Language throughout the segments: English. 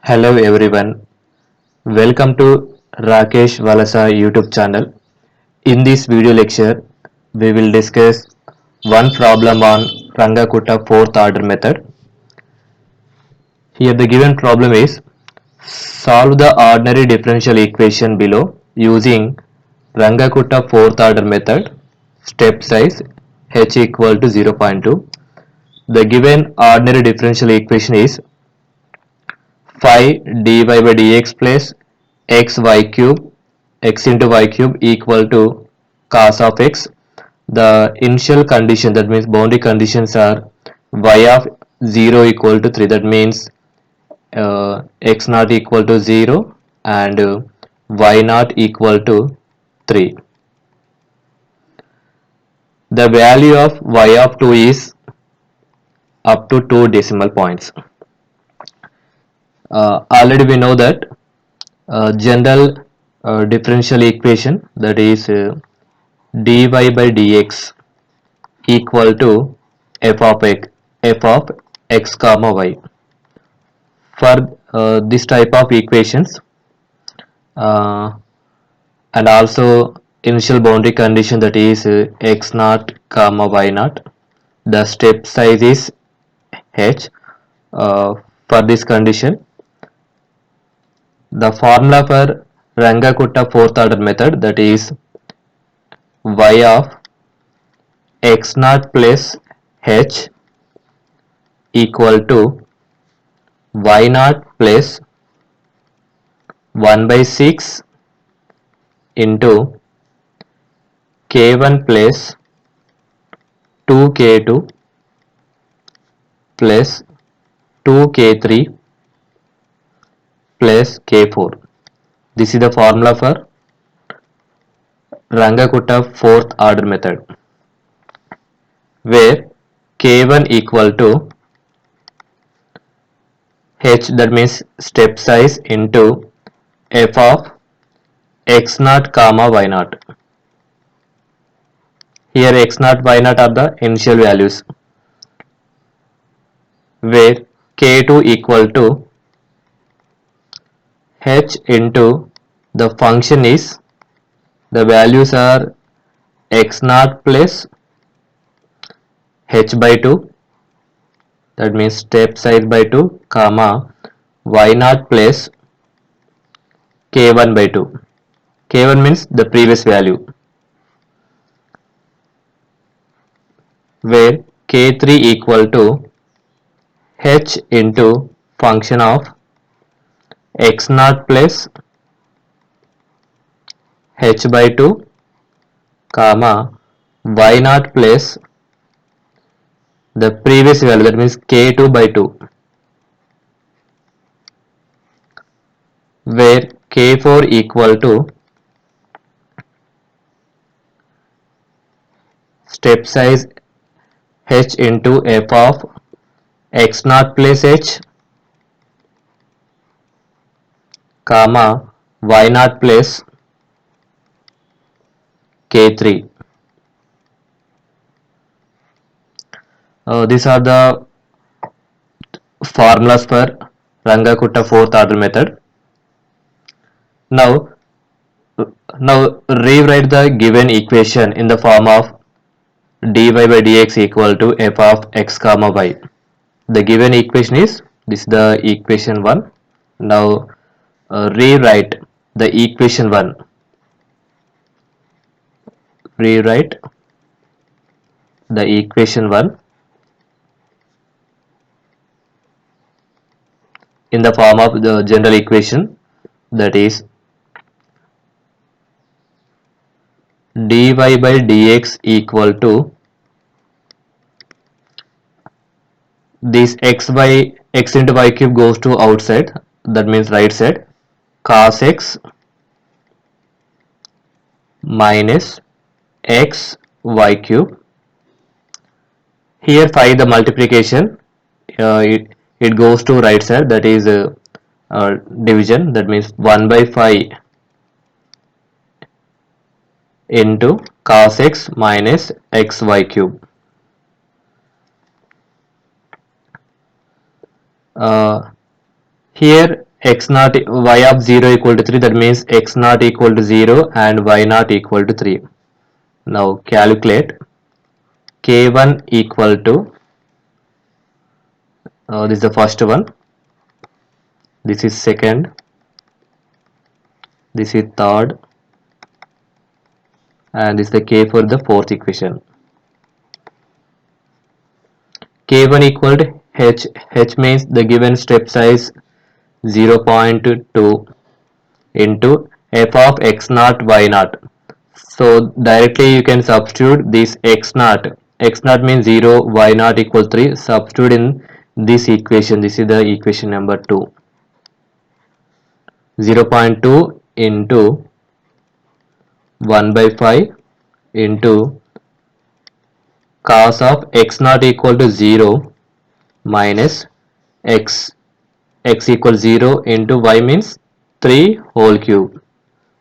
Hello everyone, welcome to Rakesh VALASA YouTube channel. In this video lecture, we will discuss one problem on Runge-Kutta fourth order method. Here the given problem is solve the ordinary differential equation below using Runge-Kutta fourth order method, step size h equal to 0.2. The given ordinary differential equation is 5 dy by dx plus x y cube x into y cube equal to cos of x. The initial condition, that means boundary conditions, are y of 0 equal to 3, that means x not equal to 0 and y not equal to 3. The value of y of 2 is up to 2 decimal points. Already we know that general differential equation, that is dy by dx equal to f of x comma y. For this type of equations and also initial boundary condition, that is x naught comma y naught, the step size is h. For this condition, the formula for Runge-Kutta fourth order method, that is y of x naught plus h equal to y naught plus 1 by 6 into k1 plus 2k2 plus 2k3 plus k4. This is the formula for Runge-Kutta fourth order method, where k1 equal to h, that means step size, into f of x naught comma y naught. Here x naught y naught are the initial values, where k2 equal to h into the function is, the values are x naught plus h by 2, that means step size by 2, comma y naught plus k1 by 2. k1 means the previous value, where k3 equal to h into function of x naught plus h by 2, comma y naught plus the previous value, that means k2 by 2, where k4 equal to step size h into f of x naught plus h, comma y naught plus k3. These are the formulas for Runge-Kutta fourth order method. Now rewrite the given equation in the form of dy by dx equal to f of x comma y. The given equation is this is the equation 1. Now rewrite the equation 1. Rewrite the equation 1 in the form of the general equation, that is dy by dx equal to this x into y cube goes to outside, that means right side, cos x minus x y cube. Here 5 the multiplication, it goes to right side, that is division, that means 1 by 5 into cos x minus xy cube. Here x naught y of 0 equal to 3, that means x naught equal to 0 and y naught equal to 3. Now calculate k1 equal to, this is the first one, this is second, this is third, and this is the k for the fourth equation. K1 equal to h means the given step size 0.2 into f of x naught y naught. So directly you can substitute this x naught. X naught means 0, y naught equal 3. Substitute in this equation. This is the equation number 2. 0.2 into 1 by 5 into cos of x naught equal to 0 minus x equals 0 into y means 3 whole cube.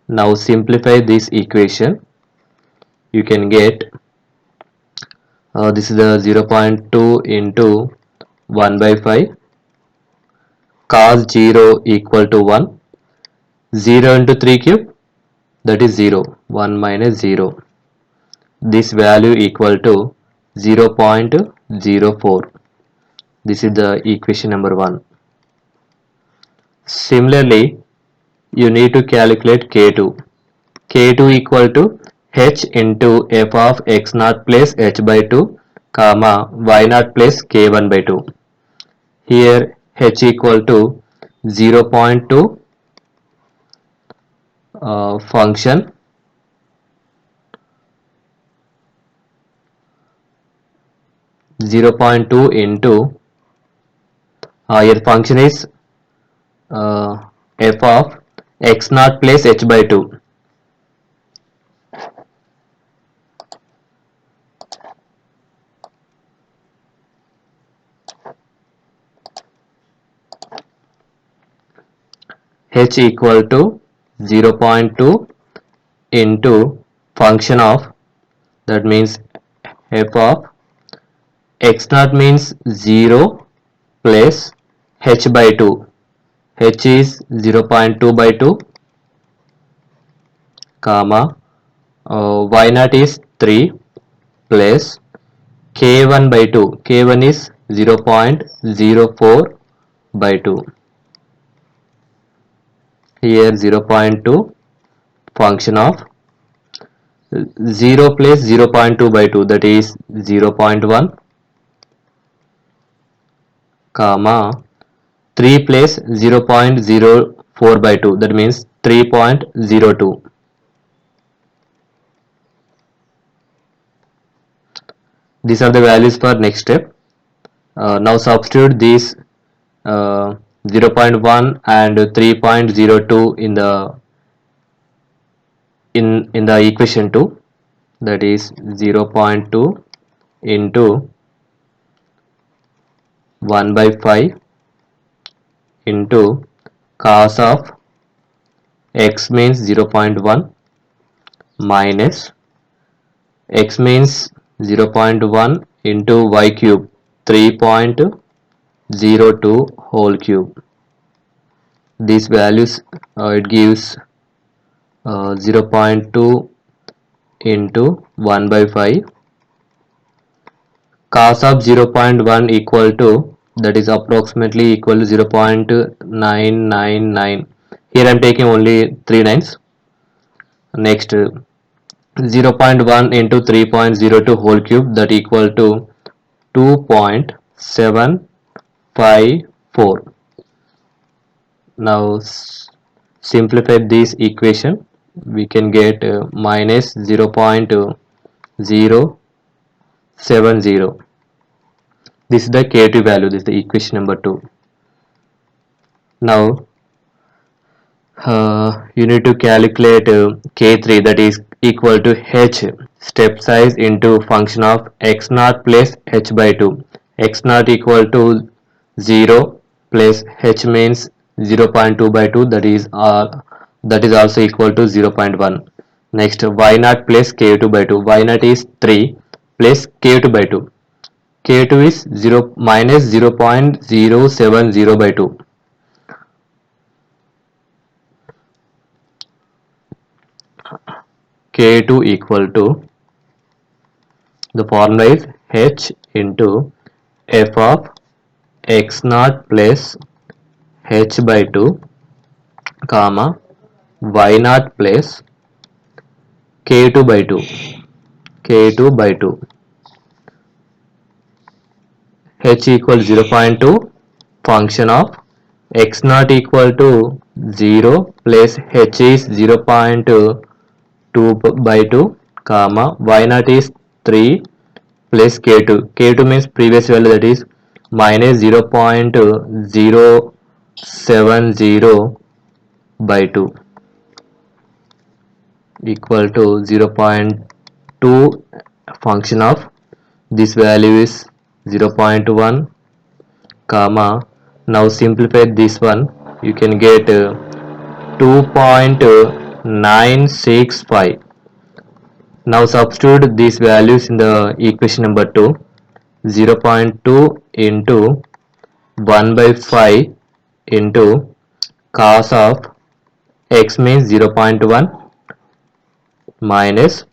Now simplify this equation. You can get this is the 0.2 into 1 by 5 cos 0 equal to 1. 0 into 3 cube, that is 0. 1 minus 0. This value equal to 0.04. This is the equation number 1. Similarly, you need to calculate k2. k2 equal to h into f of x naught plus h by 2 comma y naught plus k1 by 2. Here h equal to 0.2 function into your function is f of x naught plus h by 2. H equal to 0.2 into function of, that means f of x naught means 0 plus h by 2. H is 0.2 by 2 comma y naught is 3 plus k1 by 2. K1 is 0.04 by 2. Here 0.2 function of 0 plus 0.2 by 2, that is 0.1 comma 3 plus 0.04 by 2, that means 3.02. These are the values for next step. Now substitute these 0.1 and 3.02 in the equation 2, that is 0.2 into 1 by 5 into cos of x means 0.1 minus x means 0.1 into y cube 3.02 whole cube. These values it gives 0.2 into 1 by 5 cos of 0.1 equal to, that is approximately equal to 0.999. Here I am taking only 3 nines. Next 0.1 into 3.02 whole cube, that equal to 2.754. Now simplify this equation. We can get minus 0.070. This is the k2 value. This is the equation number 2. Now you need to calculate k3, that is equal to h step size into function of x naught plus h by 2. X naught equal to 0 plus h means 0.2 by 2, that is also equal to 0.1. Next y naught plus k2 by 2. Y naught is 3 plus k2 by 2. k2 is 0 minus 0.070 by 2. K2 equal to, the formula is h into f of x naught plus h by 2 comma y naught plus k2 by 2 k2 by 2 h equal 0.2 function of x naught equal to 0 plus h is 0.2 by 2 comma y naught is 3 plus k2. K2 means previous value, that is minus 0.070 by 2 equal to 0.2 function of this value is 0.1 comma, now simplify this one, you can get 2.965. now substitute these values in the equation number 2. 0.2 into 1 by 5 into cos of x means 0.1 minus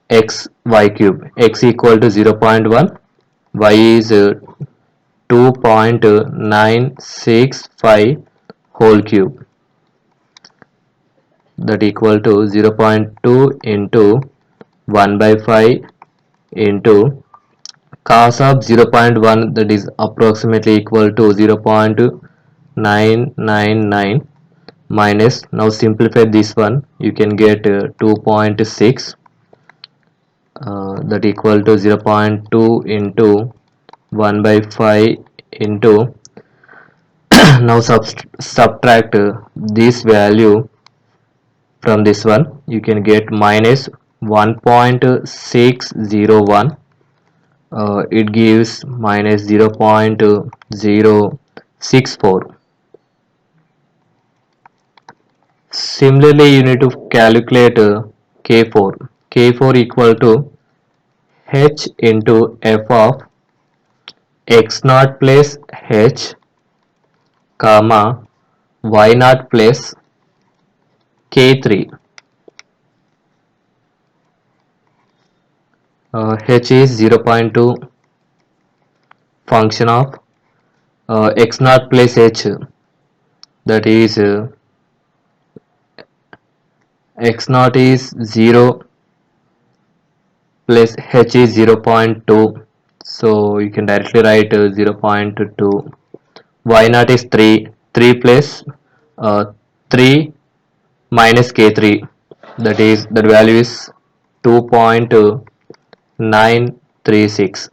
x y cube, x equal to 0.1, y is 2.965 whole cube, that equal to 0.2 into 1 by 5 into cos of 0.1, that is approximately equal to 0.999 minus, now simplify this one, you can get 2.6, that equal to 0.2 into 1 by 5 into now subtract this value from this one, you can get minus 1.601, it gives minus 0.064. Similarly, you need to calculate K4. K4 equal to h into f of x naught plus h comma y naught plus k3. H is 0.2 function of x naught plus h, that is x naught is 0 plus h is 0.2, so you can directly write 0.2. Y naught is 3 plus 3 minus k3, that value is 2.936.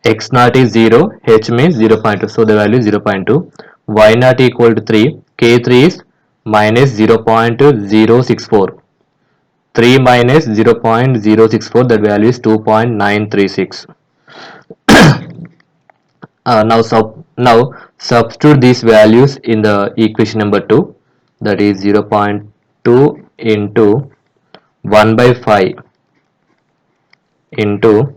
X naught is 0, h means 0.2, so the value is 0.2. Y naught equal to 3, k3 is minus 0.064. 3 minus 0.064, that value is 2.936. Now substitute these values in the equation number 2, that is 0.2 into 1 by 5 into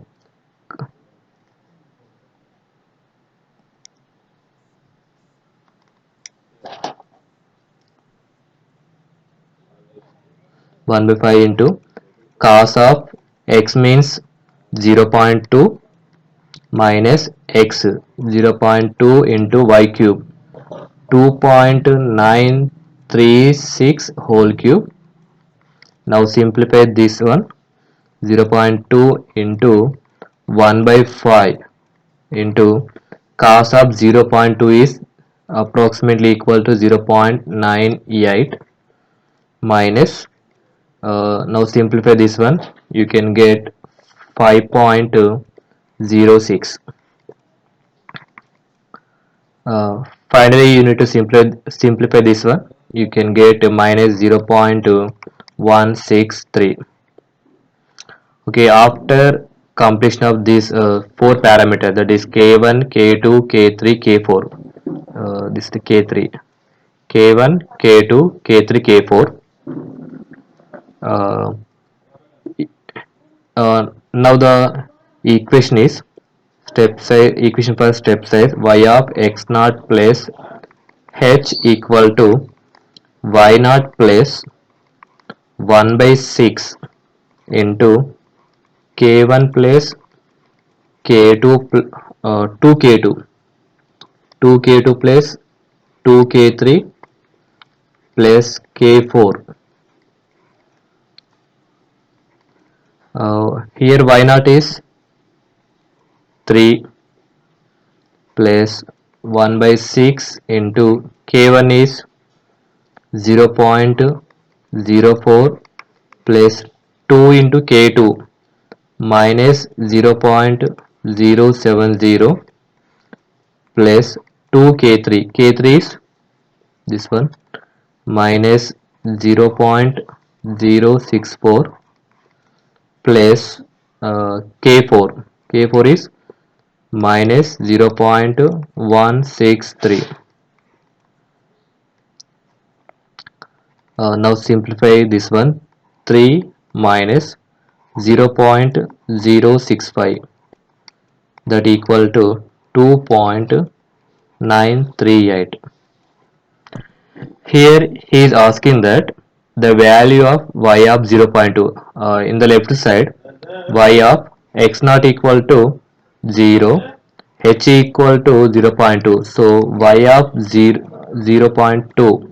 1 by 5 into cos of x means 0.2 minus x, 0.2 into y cube, 2.936 whole cube. Now simplify this one, 0.2 into 1 by 5 into cos of 0.2 is approximately equal to 0.98 minus, now simplify this one, you can get 5.06. Finally, you need to simplify this one, you can get minus 0.163. Okay, after completion of these 4 parameters, that is k1, k2, k3, k4, this is the k3, k1, k2, k3, k4. uh, Now the equation is equation for step size, y of x naught plus h equal to y naught plus 1 by 6 into k1 plus k2 2k2 2k2 plus 2k3 plus k4. Here y naught is 3 plus 1 by 6 into k1 is 0.04 plus 2 into k2 minus 0.070 plus 2k3. K3 is this one minus 0.064 plus k4. K4 is minus 0.163. Now simplify this one. 3 minus 0.065, that equal to 2.938. Here he is asking that the value of y of 0.2, in the left side, y of x naught equal to 0, h equal to 0.2, so y of 0.2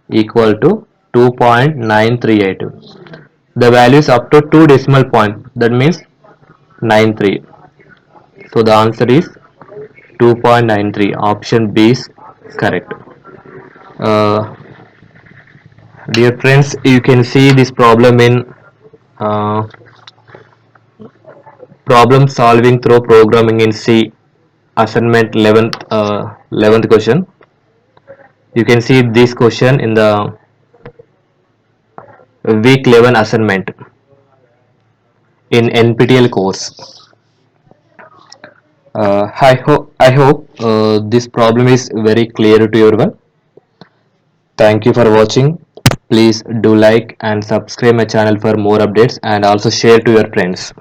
equal to 2.938. The value is up to 2 decimal point, that means 93. So the answer is 2.93. Option B is correct. Uh, Dear friends, you can see this problem in uh, problem solving through programming in C assignment 11th question. You can see this question in the week 11 assignment in NPTEL course. I hope this problem is very clear to everyone. Thank you for watching. Please do like and subscribe my channel for more updates, and also share to your friends.